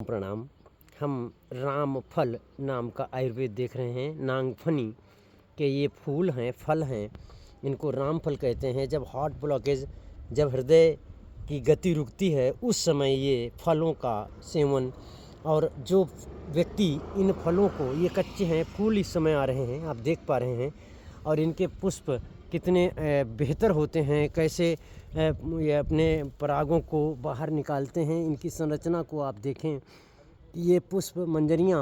प्रणाम। हम रामफल नाम का आयुर्वेद देख रहे हैं। नागफनी के ये फूल हैं, फल हैं, इनको रामफल कहते हैं। जब हार्ट ब्लॉकेज, जब हृदय की गति रुकती है, उस समय ये फलों का सेवन, और जो व्यक्ति इन फलों को, ये कच्चे हैं, फूल इस समय आ रहे हैं, आप देख पा रहे हैं, और इनके पुष्प कितने बेहतर होते हैं, कैसे ये अपने परागों को बाहर निकालते हैं। इनकी संरचना को आप देखें, ये पुष्प मंजरियाँ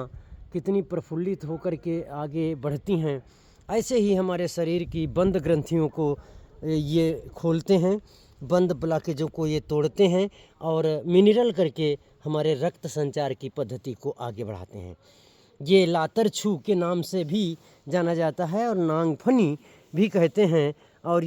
कितनी प्रफुल्लित होकर के आगे बढ़ती हैं। ऐसे ही हमारे शरीर की बंद ग्रंथियों को ये खोलते हैं, बंद ब्लॉकेजों को ये तोड़ते हैं, और मिनरल करके हमारे रक्त संचार की पद्धति को आगे बढ़ाते हैं। ये लातरछू के नाम से भी जाना जाता है और नागफनी भी कहते हैं। और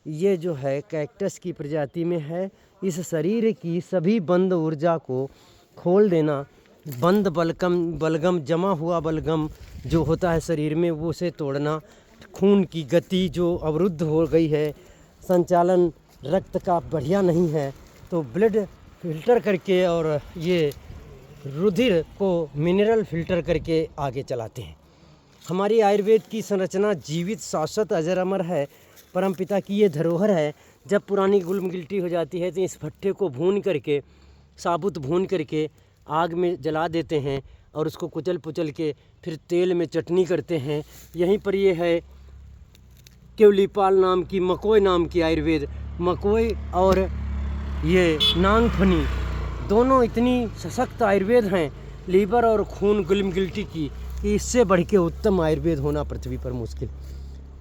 ये जो है कैक्टस की प्रजाति में है। इस शरीर की सभी बंद ऊर्जा को खोल देना, बंद बलगम जमा हुआ बलगम जो होता है शरीर में, वो उसे तोड़ना, खून की गति जो अवरुद्ध हो गई है, संचालन रक्त का बढ़िया नहीं है, तो ब्लड फिल्टर करके और ये रुधिर को मिनरल फिल्टर करके आगे चलाते हैं। हमारी आयुर्वेद की संरचना जीवित, शाश्वत, अजर अमर है। परमपिता की ये धरोहर है। जब पुरानी गुलम गिल्टी हो जाती है तो इस भट्टे को भून करके, साबुत भून करके आग में जला देते हैं, और उसको कुचल पुचल के फिर तेल में चटनी करते हैं। यहीं पर ये है केवलीपाल नाम की, मकोई नाम की आयुर्वेद। मकोई और ये नागफनी दोनों इतनी सशक्त आयुर्वेद हैं, लीवर और खून गुलम गिल्टी की, कि इससे बढ़ के उत्तम आयुर्वेद होना पृथ्वी पर मुश्किल।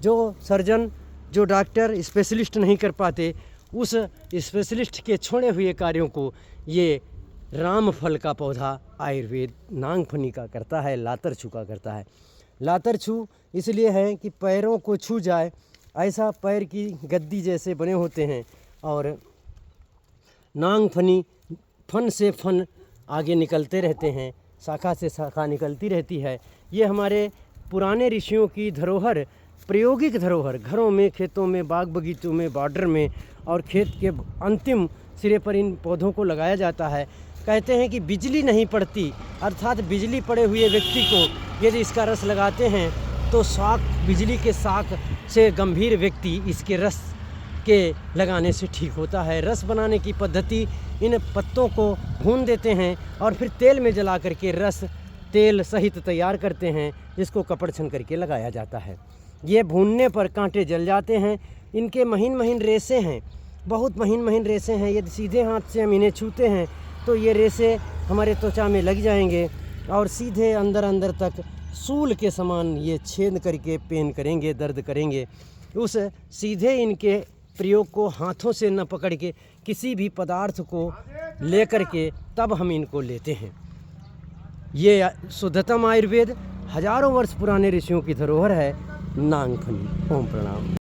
जो सर्जन, जो डॉक्टर स्पेशलिस्ट नहीं कर पाते, उस स्पेशलिस्ट के छोड़े हुए कार्यों को ये रामफल का पौधा आयुर्वेद नागफनी का करता है, लातरछू का करता है। लातरछू इसलिए है कि पैरों को छू जाए, ऐसा पैर की गद्दी जैसे बने होते हैं, और नागफनी फन से फन आगे निकलते रहते हैं, शाखा से शाखा निकलती रहती है। ये हमारे पुराने ऋषियों की धरोहर, प्रायोगिक धरोहर, घरों में, खेतों में, बाग बगीचों में, बॉर्डर में, और खेत के अंतिम सिरे पर इन पौधों को लगाया जाता है। कहते हैं कि बिजली नहीं पड़ती, अर्थात बिजली पड़े हुए व्यक्ति को यदि इसका रस लगाते हैं तो शाक, बिजली के शाक से गंभीर व्यक्ति इसके रस के लगाने से ठीक होता है। रस बनाने की पद्धति, इन पत्तों को भून देते हैं और फिर तेल में जला करके रस तेल सहित तैयार करते हैं, जिसको कपड़ छन करके लगाया जाता है। ये भूनने पर कांटे जल जाते हैं। इनके महीन महीन रेशे हैं, बहुत महीन महीन रेशे हैं। यदि सीधे हाथ से हम इन्हें छूते हैं तो ये रेशे हमारे त्वचा में लग जाएंगे, और सीधे अंदर अंदर तक सूल के समान ये छेद करके पेन करेंगे, दर्द करेंगे। उस सीधे इनके प्रयोग को हाथों से न पकड़ के किसी भी पदार्थ को लेकर के तब हम इनको लेते हैं। ये शुद्धतम आयुर्वेद, हजारों वर्ष पुराने ऋषियों की धरोहर है नागफनी। ओम प्रणाम।